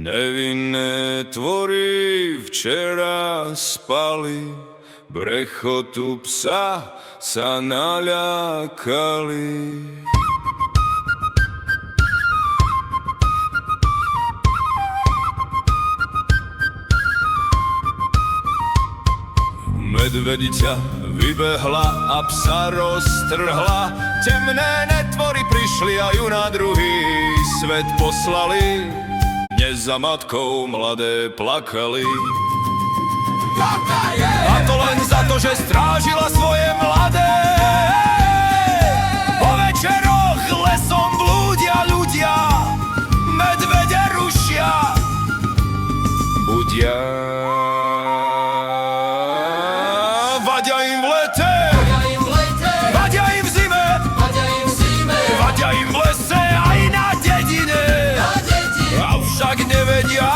Nevinné tvory včera spali, brechotu psa sa naľakali. Medvedica vybehla a psa roztrhla, temné netvory prišli a ju na druhý svet poslali. Dnes za matkou mladé plakali. A to len za to, že strážila svoje mladé. Po večeroch lesom blúdia ľudia, medvede rušia, budia. Vadia im v lete, vadia im v zime, vadia im v lese aj na dedine. Avšak nevedia,